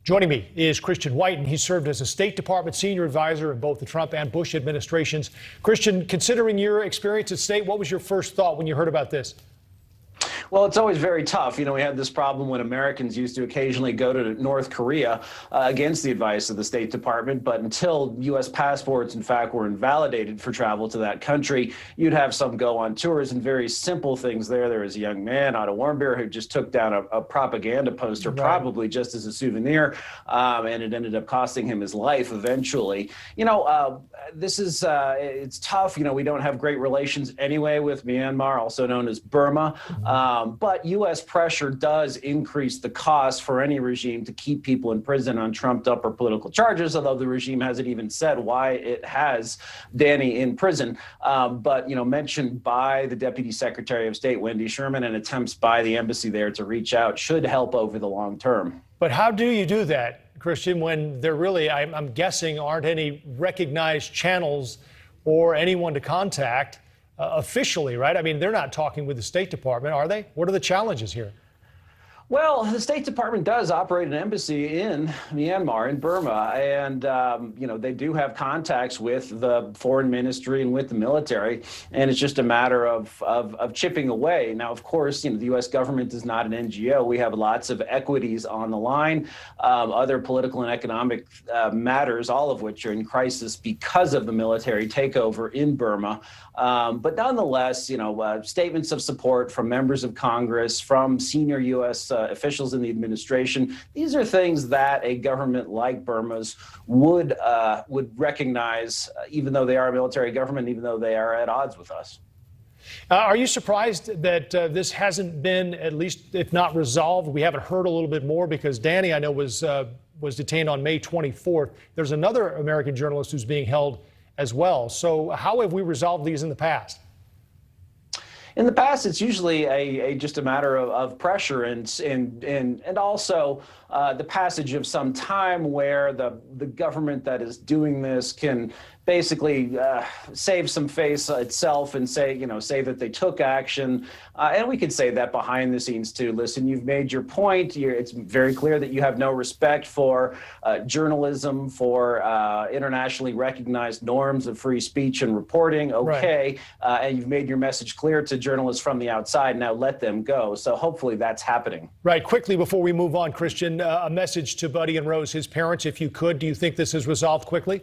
Joining me is Christian White, and he served as a State Department senior advisor in both the Trump and Bush administrations. Christian, considering your experience at State, what was your first thought when you heard about this? Well, it's always very tough. We had this problem when Americans used to occasionally go to North Korea against the advice of the State Department. But until U.S. passports, in fact, were invalidated for travel to that country, you'd have some go on tours and very simple things there. There was a young man, Otto Warmbier, who just took down a propaganda poster, probably just as a souvenir, and it ended up costing him his life eventually. It's tough. We don't have great relations anyway with Myanmar, also known as Burma. But U.S. pressure does increase the cost for any regime to keep people in prison on trumped up or political charges, although the regime hasn't even said why it has Danny in prison. But mentioned by the Deputy Secretary of State, Wendy Sherman, and attempts by the embassy there to reach out should help over the long term. But how do you do that, Christian, when there really, I'm guessing, aren't any recognized channels or anyone to contact officially, right? I mean, they're not talking with the State Department, are they? What are the challenges here? Well, the State Department does operate an embassy in Myanmar, in Burma, and, they do have contacts with the foreign ministry and with the military, and it's just a matter of chipping away. Now, of course, the U.S. government is not an NGO. We have lots of equities on the line, other political and economic matters, all of which are in crisis because of the military takeover in Burma. But nonetheless, statements of support from members of Congress, from senior U.S. Officials in the administration. These are things that a government like Burma's would recognize, even though they are a military government, even though they are at odds with us. Are you surprised that this hasn't been, at least if not resolved? We haven't heard a little bit more because Danny, I know, was detained on May 24th. There's another American journalist who's being held as well. So how have we resolved these in the past? In the past, it's usually just a matter of pressure and also the passage of some time where the government that is doing this can basically save some face itself and say that they took action. And we could say that behind the scenes too. Listen, you've made your point. It's very clear that you have no respect for journalism, for internationally recognized norms of free speech and reporting. Okay. Right. And you've made your message clear to journalists from the outside. Now let them go. So hopefully that's happening. Right. Quickly, before we move on, Christian, a message to Buddy and Rose, his parents, if you could. Do you think this is resolved quickly?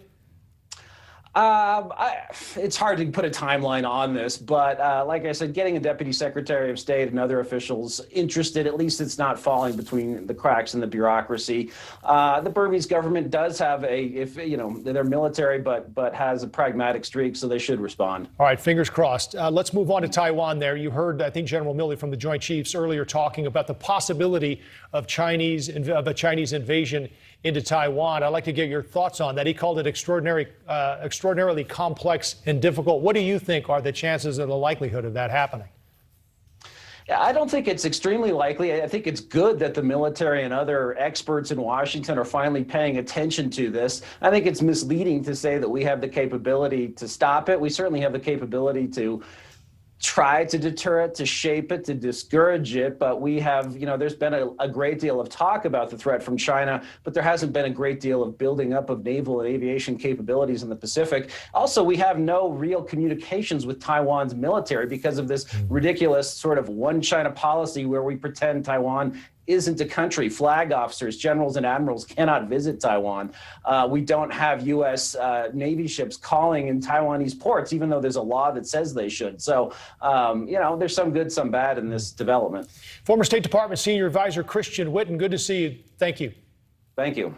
It's hard to put a timeline on this, but like I said, getting a Deputy Secretary of State and other officials interested, at least it's not falling between the cracks in the bureaucracy. The Burmese government does have they're military, but has a pragmatic streak, so they should respond. All right, fingers crossed. Let's move on to Taiwan there. You heard, I think, General Milley from the Joint Chiefs earlier talking about the possibility of a Chinese invasion into Taiwan. I'd like to get your thoughts on that. He called it extraordinarily complex and difficult. What do you think are the chances or the likelihood of that happening? Yeah, I don't think it's extremely likely. I think it's good that the military and other experts in Washington are finally paying attention to this. I think it's misleading to say that we have the capability to stop it. We certainly have the capability to try to deter it, to shape it, to discourage it. But we have, there's been a great deal of talk about the threat from China, but there hasn't been a great deal of building up of naval and aviation capabilities in the Pacific. Also, we have no real communications with Taiwan's military because of this ridiculous sort of one China policy where we pretend Taiwan isn't a country. Flag officers, generals, and admirals cannot visit Taiwan. We don't have U.S. Navy ships calling in Taiwanese ports, even though there's a law that says they should. So, there's some good, some bad in this development. Former State Department Senior Advisor Christian Whitten, good to see you. Thank you. Thank you.